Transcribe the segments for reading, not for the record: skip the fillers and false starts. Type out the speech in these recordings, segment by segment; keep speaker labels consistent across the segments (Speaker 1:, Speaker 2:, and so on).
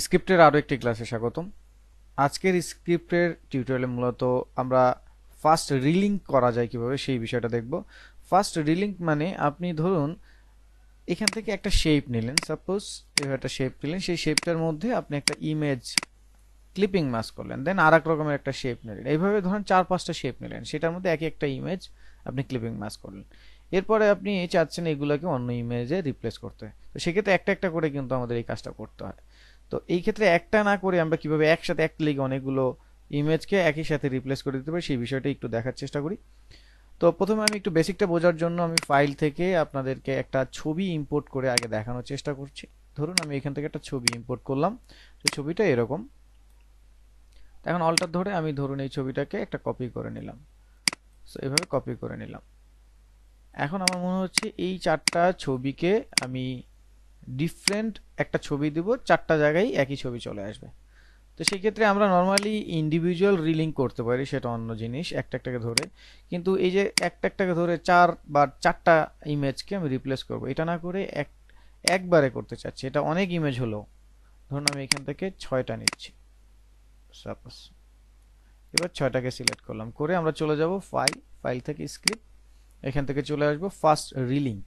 Speaker 1: স্ক্রিপ্টের আরও একটি ক্লাসে স্বাগতম। আজকের স্ক্রিপ্টের টিউটোরিয়ালে মূলত আমরা ফাস্ট রিলিঙ্ক করা যায় কিভাবে সেই বিষয়টা দেখব। ফাস্ট রিলিঙ্ক মানে আপনি ধরুন এখান থেকে একটা শেপ নিলেন, সাপোজ এভাবে একটা শেপ নিলেন, সেই শেপটার মধ্যে আপনি একটা ইমেজ ক্লিপিং মাস্ক করলেন, দেন আর এক রকমের একটা শেপ নিলেন, এইভাবে ধরুন 4-5টা শেপ নিলেন, সেটার মধ্যে একই একটা ইমেজ আপনি ক্লিপিং মাস্ক করলেন। এরপরে আপনি চাচ্ছেন এগুলোকে অন্য ইমেজে রিপ্লেস করতে, তো সেক্ষেত্রে একটা একটা করে কিন্তু আমাদের এই কাজটা করতে হয়। তো এই ক্ষেত্রে একটা না করে আমরা কিভাবে একসাথে এক ক্লিকে অনেকগুলো ইমেজকে একই সাথে রিপ্লেস করে দিতে পারি সেই বিষয়টা একটু দেখার চেষ্টা করি। তো প্রথমে আমি একটু বেসিকটা বোঝার জন্য আমি ফাইল থেকে আপনাদেরকে একটা ছবি ইম্পোর্ট করে আগে দেখানোর চেষ্টা করছি। ধরুন আমি এখান থেকে একটা ছবি ইম্পোর্ট করলাম, সেই ছবিটা এরকম। এখন অল্টার ধরে আমি ধরুন এই ছবিটাকে একটা কপি করে নিলাম, সো এভাবে কপি করে নিলাম। এখন আমার মনে হচ্ছে এই 4টা ছবিকে আমি ডিফারেন্ট একটা ছবি দিব, 4টা জায়গায় একই ছবি চলে আসবে। তো সেই ক্ষেত্রে আমরা নর্মালি ইন্ডিভিজুয়াল রিলিঙ্ক করতে পারি, সেটা অন্য জিনিস একটা একটাকে ধরে। কিন্তু এই যে একটা একটাকে ধরে 4টা ইমেজকে আমি রিপ্লেস করব, এটা না করে একবারে করতে চাচ্ছি। এটা অনেক ইমেজ হলো, ধরুন আমি এখান থেকে 6টা নিচ্ছি সাপোজ। এবার 6টাকে সিলেক্ট করলাম, করে আমরা চলে যাব ফাইল থেকে স্ক্রিপ্ট, এখান থেকে চলে আসবো ফাস্ট রিলিঙ্ক।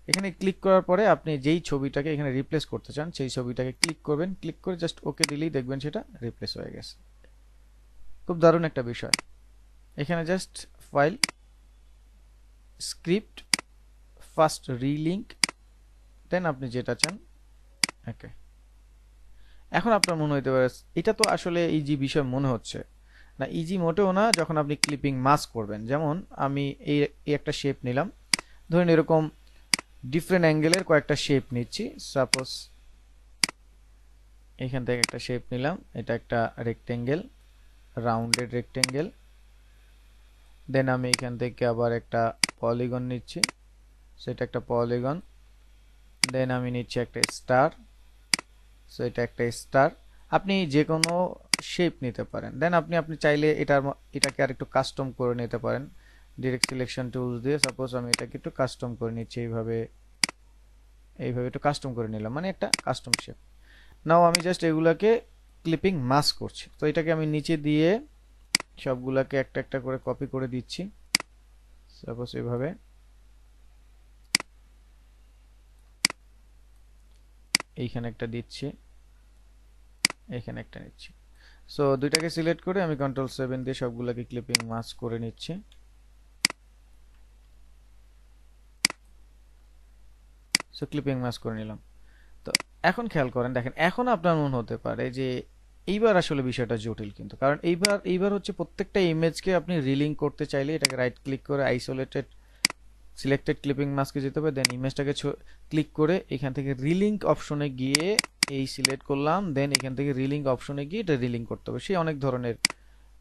Speaker 1: এখানে ক্লিক করার পরে আপনি যেই ছবিটাকে এখানে রিপ্লেস করতে চান সেই ছবিটাকে ক্লিক করবেন, ক্লিক করে জাস্ট ওকে দিলেই দেখবেন সেটা রিপ্লেস হয়ে গেছে। খুব দারুণ একটা বিষয়। এখানে জাস্ট ফাইল স্ক্রিপ্ট ফাস্ট রিলিঙ্ক, দেন আপনি যেটা চান ওকে। এখন আপনার মনে হইতে পারে এটা তো আসলে ইজি বিষয় মনে হচ্ছে না, ইজি মোটেও না যখন আপনি ক্লিপিং মাস্ক করবেন। যেমন আমি এই একটা শেপ নিলাম, ধরুন এরকম ডিফারেন্ট অ্যাঙ্গেলের কয়েকটা শেপ নিচ্ছি। সাপোজ এখান থেকে একটা শেপ নিলাম, এটা একটা রেক্টেঙ্গেল, রাউন্ডেড রেক্টেঙ্গেল। দেন আমি এখান থেকে আবার একটা পলিগন নিচ্ছি, সেটা একটা পলিগন। দেন আমি নিচ্ছি একটা স্টার, সো এটা একটা স্টার। আপনি যে কোনো শেপ নিতে পারেন। দেন আপনি চাইলে এটাকে আর একটু কাস্টম করে নিতে পারেন ডিরেক্ট সিলেকশন টুলস দিয়ে। সাপোজ আমি এটাকে একটু কাস্টম করে নিচ্ছি, এইভাবে একটু কাস্টম করে নিলাম, মানে একটা কাস্টম শেপ। নাও আমি জাস্ট এগুলাকে ক্লিপিং মাস্ক করছি, তো এটাকে আমি নিচে দিয়ে সবগুলাকে একটা একটা করে কপি করে দিচ্ছি। সাপোজ এইভাবে এইখানে একটা দিচ্ছি, এখানে একটা নিচ্ছি। সো দুইটাকে সিলেক্ট করে আমি Ctrl+7 দিয়ে সবগুলাকে ক্লিপিং মাস্ক করে নিচ্ছি। সো ক্লিপিং মাস্ক করে নিলাম। তো এখন খেয়াল করেন, দেখেন এখন আপনার মনে হতে পারে যে এইবার আসলে বিষয়টা জটিল, কিন্তু কারণ এইবার হচ্ছে প্রত্যেকটা ইমেজকে আপনি রিলিঙ্ক করতে চাইলে এটাকে রাইট ক্লিক করে আইসোলেটেড সিলেক্টেড ক্লিপিং মাস্কে যেতে হবে, দেন ইমেজটাকে ক্লিক করে এখান থেকে রিলিঙ্ক অপশনে গিয়ে এই সিলেক্ট করলাম, দেন এখান থেকে রিলিঙ্ক অপশনে গিয়ে এটা রিলিঙ্ক করতে হবে। সেই অনেক ধরনের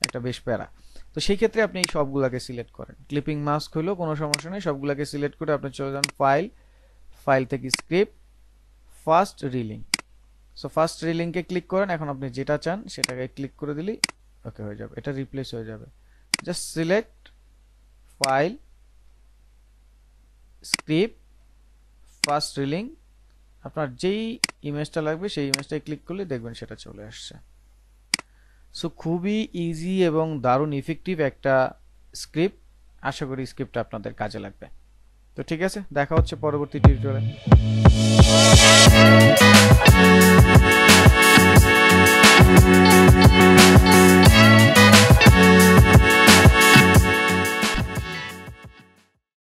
Speaker 1: একটা বেশ প্যারা। তো সেই ক্ষেত্রে আপনি এই সবগুলাকে সিলেক্ট করেন, ক্লিপিং মাস্ক হলেও কোনো সমস্যা নেই, সবগুলাকে সিলেক্ট করে আপনি চলে যান ফাইল থেকে script fast relink. So fast রিলিঙ্কে ক্লিক করেন, এখন আপনি যেটা চান সেটাকে ক্লিক করে দিলেই ওকে হয়ে যাবে, এটা রিপ্লেস হয়ে যাবে। Just select file script fast relink, আপনার যেই ইমেজটা লাগবে সেই ইমেজটায় ক্লিক করলে দেখবেন সেটা চলে আসছে। সো খুবই ইজি এবং দারুণ ইফেক্টিভ একটা স্ক্রিপ্ট। আশা করি স্ক্রিপ্টটা আপনাদের কাজে লাগবে। তো ঠিক আছে, দেখা হচ্ছে পরবর্তী টিউটোরিয়ালে।